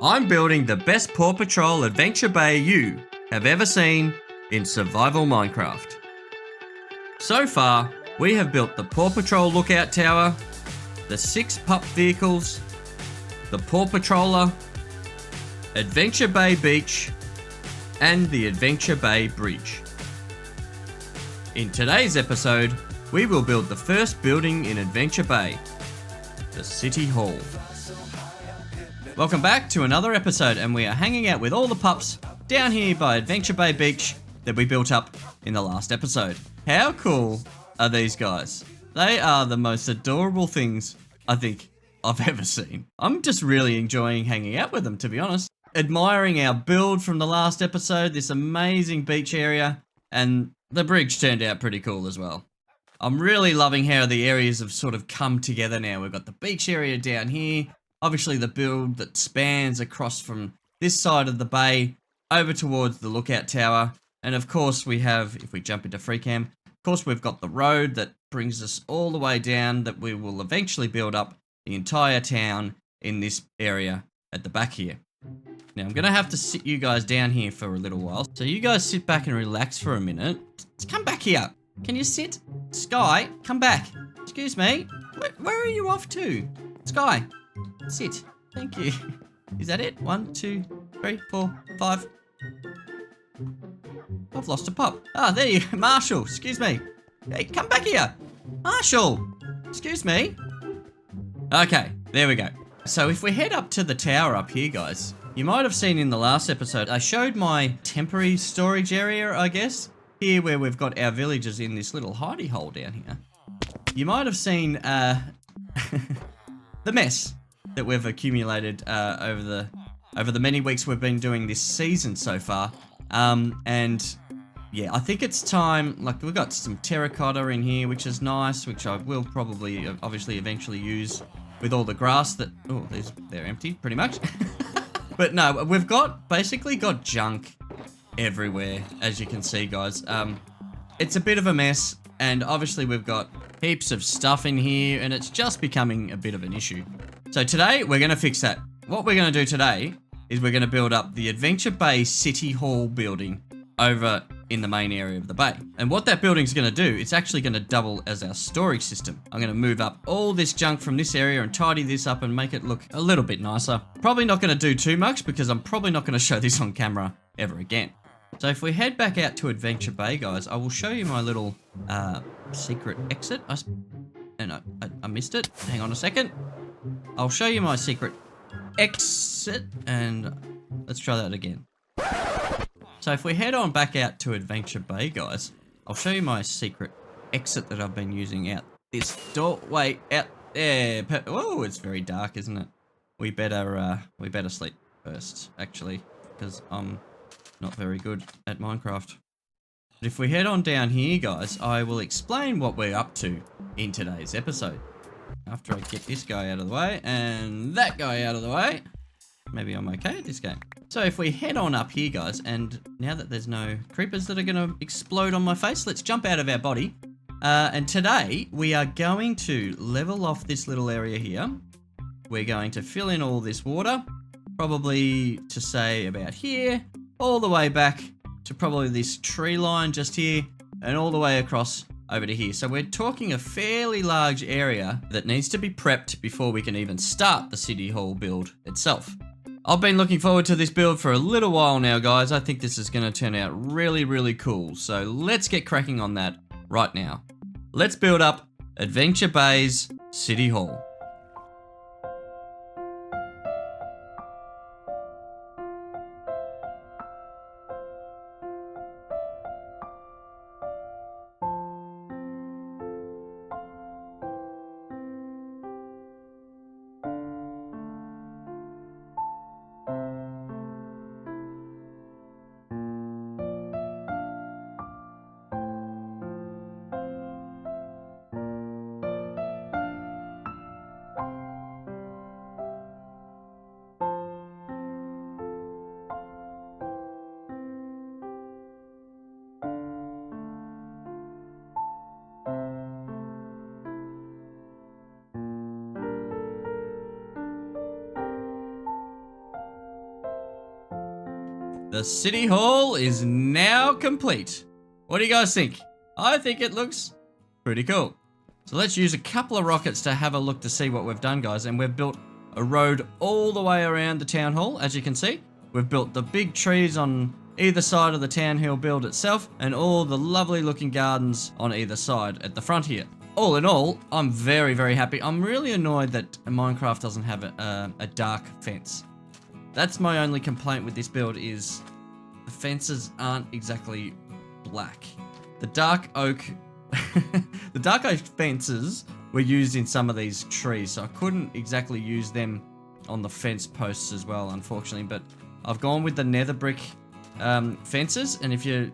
I'm building the best Paw Patrol Adventure Bay you have ever seen in survival Minecraft. So far, we have built the Paw Patrol Lookout Tower, the 6 pup vehicles, the Paw Patroller, Adventure Bay Beach, and the Adventure Bay Bridge. In today's episode, we will build the first building in Adventure Bay, the City Hall. Welcome back to another episode, and we are hanging out with all the pups down here by Adventure Bay Beach that we built up in the last episode. How cool are these guys? They are the most adorable things I think I've ever seen. I'm just really enjoying hanging out with them, to be honest. Admiring our build from the last episode, this amazing beach area, and the bridge turned out pretty cool as well. I'm really loving how the areas have sort of come together now. We've got the beach area down here, obviously the build that spans across from this side of the bay over towards the lookout tower, and of course we have, if we jump into free cam, of course we've got the road that brings us all the way down that we will eventually build up the entire town in this area at the back here. Now I'm going to have to sit you guys down here for a little while, so you guys sit back and relax for a minute. Just come back here. Can you sit? Sky, come back. Excuse me. Where are you off to? Sky, sit. Thank you. Is that it? 1, 2, 3, 4, 5. I've lost a pup. Ah, there you go. Marshall, excuse me. Hey, come back here. Marshall, excuse me. Okay, there we go. So if we head up to the tower up here, guys, you might have seen in the last episode, I showed my temporary storage area, I guess. Here where we've got our villagers in this little hidey hole down here. You might have seen the mess that we've accumulated over the many weeks we've been doing this season so far. And yeah, I think it's time, like we've got some terracotta in here, which is nice, which I will probably obviously eventually use with all the grass that, oh, they're empty pretty much. But no, we've basically got junk everywhere, as you can see, guys. It's a bit of a mess, and obviously we've got heaps of stuff in here, and it's just becoming a bit of an issue. So today, we're going to fix that. What we're going to do today is we're going to build up the Adventure Bay City Hall building over in the main area of the bay. And what that building's going to do, it's actually going to double as our storage system. I'm going to move up all this junk from this area and tidy this up and make it look a little bit nicer. Probably not going to do too much because I'm probably not going to show this on camera ever again. So if we head back out to Adventure Bay, guys, I will show you my little secret exit. I missed it. Hang on a second. I'll show you my secret exit, and let's try that again. So if we head on back out to Adventure Bay, guys, I'll show you my secret exit that I've been using out this doorway out there. Oh, it's very dark, isn't it? We better sleep first, actually, because I'm not very good at Minecraft. But if we head on down here, guys, I will explain what we're up to in today's episode. After I get this guy out of the way and that guy out of the way, maybe I'm okay at this game. So if we head on up here, guys, and now that there's no creepers that are going to explode on my face, let's jump out of our body. And today we are going to level off this little area here. We're going to fill in all this water, probably to say about here, all the way back to probably this tree line just here, and all the way across over to here. So we're talking a fairly large area that needs to be prepped before we can even start the City Hall build itself. I've been looking forward to this build for a little while now, guys. I think this is going to turn out really, really cool. So let's get cracking on that right now. Let's build up Adventure Bay's City Hall. The City Hall is now complete. What do you guys think? I think it looks pretty cool. So let's use a couple of rockets to have a look to see what we've done, guys. And we've built a road all the way around the town hall, as you can see. We've built the big trees on either side of the town hall build itself, and all the lovely looking gardens on either side at the front here. All in all, I'm very, very happy. I'm really annoyed that Minecraft doesn't have a dark fence. That's my only complaint with this build, is the fences aren't exactly black. The dark oak the dark oak fences were used in some of these trees, so I couldn't exactly use them on the fence posts as well, unfortunately. But I've gone with the nether brick fences, and if you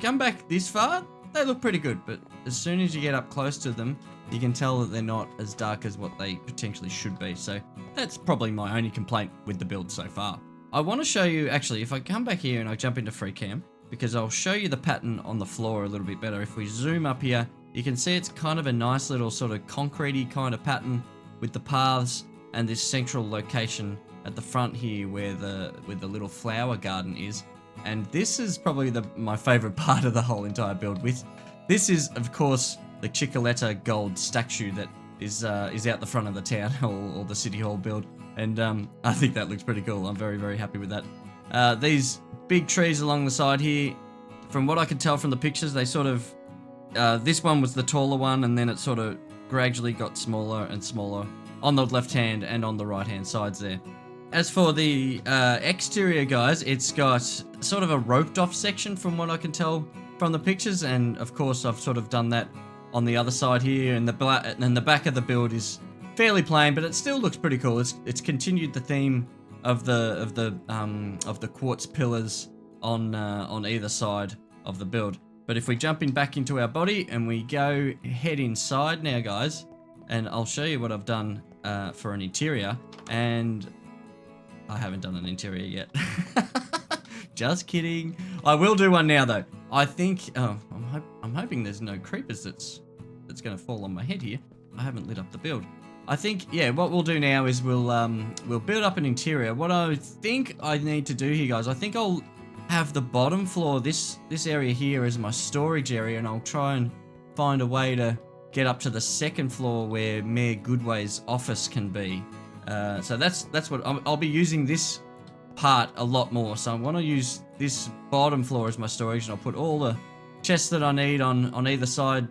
come back this far, they look pretty good. But as soon as you get up close to them, you can tell that they're not as dark as what they potentially should be. So that's probably my only complaint with the build so far. I want to show you, actually, if I come back here and I jump into free cam, because I'll show you the pattern on the floor a little bit better. If we zoom up here, you can see it's kind of a nice little sort of concrete-y kind of pattern with the paths and this central location at the front here where the little flower garden is. And this is probably my favorite part of the whole entire build. This is, of course, the Chickaletta gold statue that is out the front of the town hall or the city hall build. And I think that looks pretty cool. I'm very, very happy with that. These big trees along the side here, from what I can tell from the pictures, they sort of, this one was the taller one, and then it sort of gradually got smaller and smaller on the left hand and on the right hand sides there. As for the exterior, guys, it's got sort of a roped off section from what I can tell from the pictures, and of course I've sort of done that on the other side here, and the back of the build is fairly plain, but it still looks pretty cool. It's continued the theme of the quartz pillars on either side of the build. But if we jump back into our body and we head inside now, guys, and I'll show you what I've done for an interior, and I haven't done an interior yet. Just kidding. I will do one now though. I think I'm hoping there's no creepers that's going to fall on my head here. I haven't lit up the build. I think, yeah, what we'll do now is we'll build up an interior. What I think I need to do here, guys, I think I'll have the bottom floor, this area here, as my storage area, and I'll try and find a way to get up to the second floor where Mayor Goodway's office can be. So that's what I'll be using this part a lot more. So I want to use this bottom floor as my storage, and I'll put all the chests that I need on either side.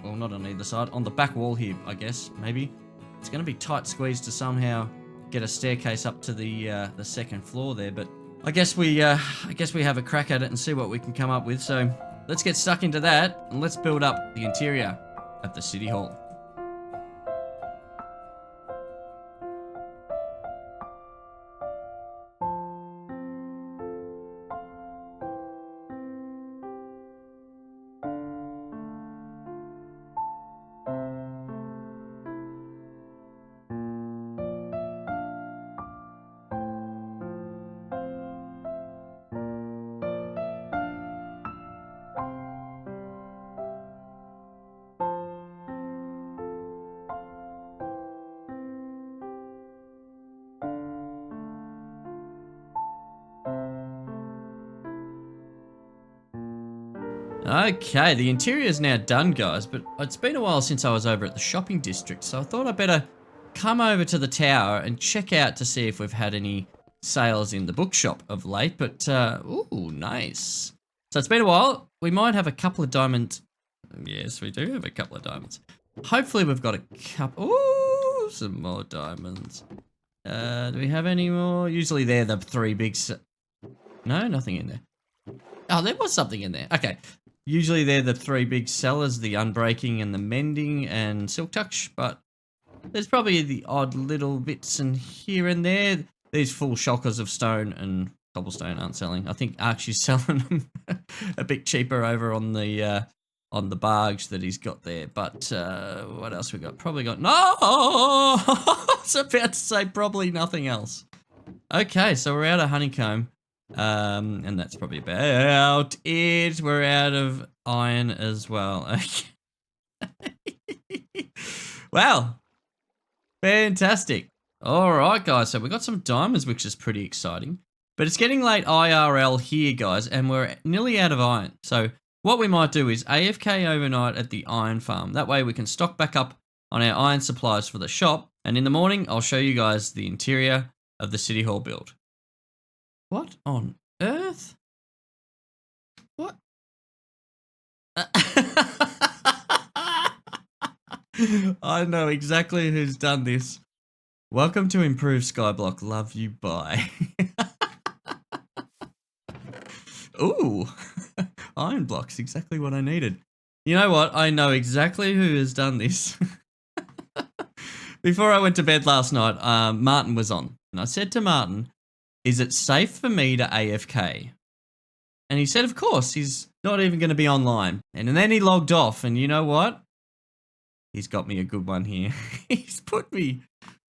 Well, not on either side, on the back wall here, I guess, maybe. It's going to be tight squeezed to somehow get a staircase up to the second floor there, but I guess we have a crack at it and see what we can come up with. So let's get stuck into that, and let's build up the interior of the City Hall. Okay, the interior is now done, guys, but it's been a while since I was over at the shopping district, so I thought I'd better come over to the tower and check out to see if we've had any sales in the bookshop of late. But ooh, nice. So it's been a while. We might have a couple of diamonds. Yes, we do have a couple of diamonds. Hopefully we've got a couple. Ooh, some more diamonds. Do we have any more? Usually they're the three big... No, nothing in there. Oh, there was something in there. Okay. Usually they're the three big sellers, the unbreaking and the mending and silk touch, but there's probably the odd little bits in here and there. These full shulkers of stone and cobblestone aren't selling. I think Archie's selling them a bit cheaper over on the barge that he's got there. But what else we got? Probably got... No! I was about to say probably nothing else. Okay, so we're out of honeycomb. And that's probably about it. We're out of iron as well. Okay. Wow. Fantastic. All right, guys. So we got some diamonds, which is pretty exciting. But it's getting late IRL here, guys, and we're nearly out of iron. So what we might do is AFK overnight at the iron farm. That way we can stock back up on our iron supplies for the shop. And in the morning, I'll show you guys the interior of the City Hall build. What on earth? What? I know exactly who's done this. Welcome to Improved Skyblock. Love you, bye. Ooh, iron blocks, exactly what I needed. You know what? I know exactly who has done this. Before I went to bed last night, Martin was on. And I said to Martin, is it safe for me to AFK? And he said, of course, he's not even going to be online. And then he logged off, and you know what? He's got me a good one here. He's put me...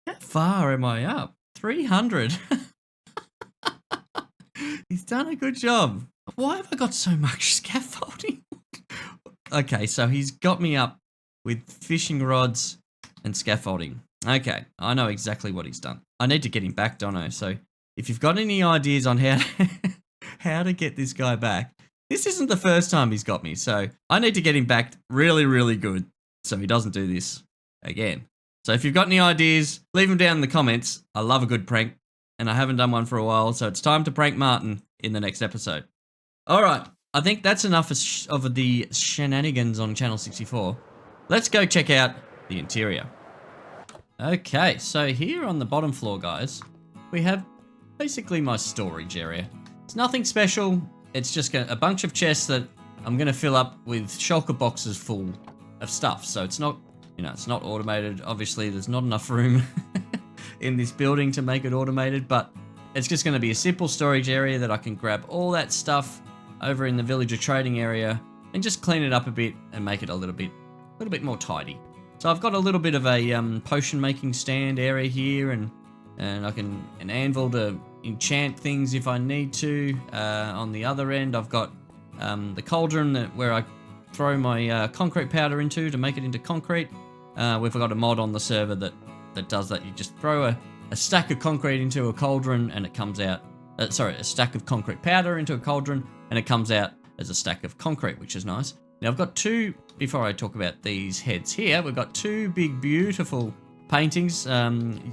How far am I up? 300. He's done a good job. Why have I got so much scaffolding? Okay, so he's got me up with fishing rods and scaffolding. Okay, I know exactly what he's done. I need to get him back, Dono. So if you've got any ideas on how to get this guy back, this isn't the first time he's got me. So I need to get him back really, really good so he doesn't do this again. So if you've got any ideas, leave them down in the comments. I love a good prank, and I haven't done one for a while, so it's time to prank Martin in the next episode. All right, I think that's enough of the shenanigans on Channel 64. Let's go check out the interior. Okay, so here on the bottom floor, guys, we have basically my storage area. It's nothing special. It's just a bunch of chests that I'm going to fill up with shulker boxes full of stuff. So it's not, you know, it's not automated. Obviously, there's not enough room in this building to make it automated, but it's just going to be a simple storage area that I can grab all that stuff over in the villager trading area and just clean it up a bit and make it a little bit more tidy. So I've got a little bit of a potion making stand area here, and I can an anvil to enchant things if I need to. On the other end, I've got the cauldron where I throw my concrete powder into to make it into concrete. We've got a mod on the server that does that. You just throw a stack of concrete into a cauldron and it comes out. A stack of concrete powder into a cauldron and it comes out as a stack of concrete, which is nice. Now I've got two, before I talk about these heads here, we've got two big beautiful paintings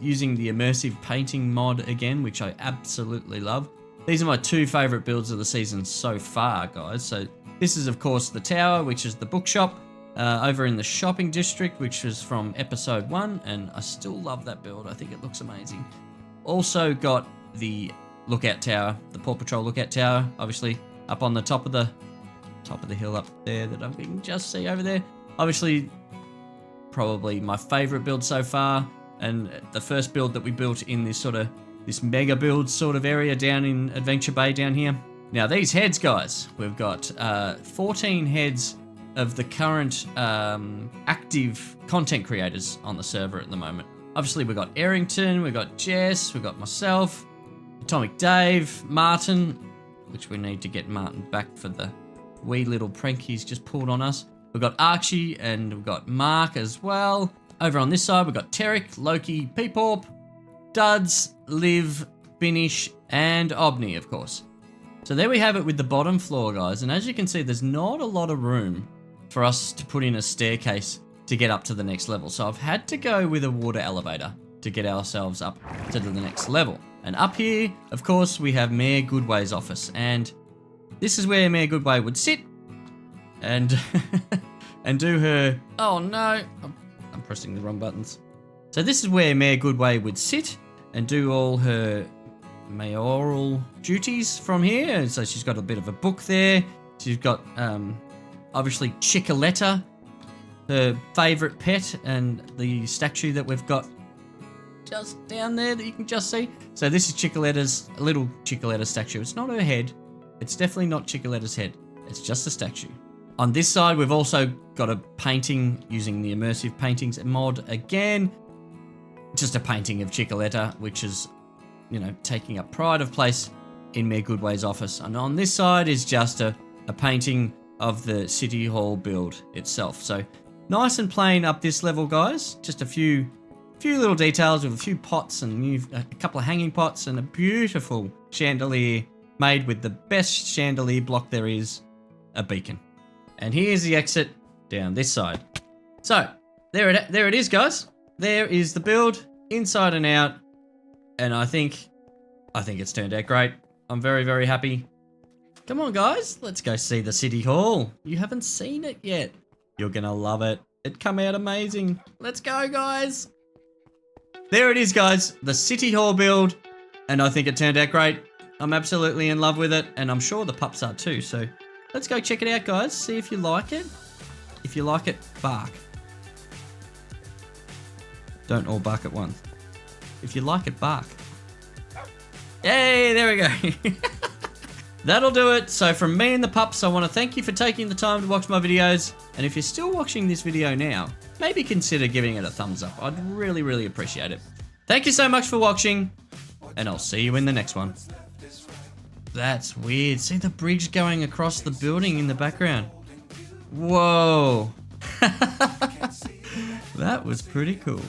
using the immersive painting mod again, which I absolutely love. These are my two favourite builds of the season so far, guys. So this is of course the tower, which is the bookshop over in the shopping district, which is from episode 1, and I still love that build. I think it looks amazing. Also got the lookout tower, the Paw Patrol lookout tower, obviously up on the top of the hill up there that I can just see over there. Obviously, probably my favorite build so far, and the first build that we built in this mega build sort of area down in Adventure Bay down here. Now these heads, guys, we've got 14 heads of the current active content creators on the server at the moment. Obviously, we've got Errington, we've got Jess, we've got myself, Atomic Dave, Martin, which we need to get Martin back for the wee little prank he's just pulled on us. We've got Archie and we've got Mark as well. Over on this side, we've got Tarek, Loki, Peepawp, Duds, Liv, Binish, and Obni, of course. So there we have it with the bottom floor, guys. And as you can see, there's not a lot of room for us to put in a staircase to get up to the next level. So I've had to go with a water elevator to get ourselves up to the next level. And up here, of course, we have Mayor Goodway's office. And this is where Mayor Goodway would sit and and do her... Oh no, I'm pressing the wrong buttons. So this is where Mayor Goodway would sit and do all her mayoral duties from here. And so she's got a bit of a book there. She's got obviously Chickaletta, her favourite pet, and the statue that we've got just down there that you can just see. So this is Chickaletta's, a little Chickaletta statue. It's not her head. It's definitely not Chickaletta's head. It's just a statue. On this side, we've also got a painting using the immersive paintings mod again. Just a painting of Chickaletta, which is, you know, taking up pride of place in Mayor Goodway's office. And on this side is just a painting of the City Hall build itself. So nice and plain up this level, guys. Just a few few little details with a few pots and a couple of hanging pots and a beautiful chandelier made with the best chandelier block there is, a beacon. And here's the exit down this side. So, there it is, guys. There is the build, inside and out. And I think it's turned out great. I'm very, very happy. Come on, guys. Let's go see the City Hall. You haven't seen it yet. You're going to love it. It come out amazing. Let's go, guys. There it is, guys. The City Hall build. And I think it turned out great. I'm absolutely in love with it. And I'm sure the pups are too. So let's go check it out, guys. See if you like it. If you like it, bark. Don't all bark at once. If you like it, bark. Yay, there we go. That'll do it. So from me and the pups, I want to thank you for taking the time to watch my videos. And if you're still watching this video now, maybe consider giving it a thumbs up. I'd really, really appreciate it. Thank you so much for watching, and I'll see you in the next one. That's weird. See the bridge going across the building in the background. Whoa. That was pretty cool.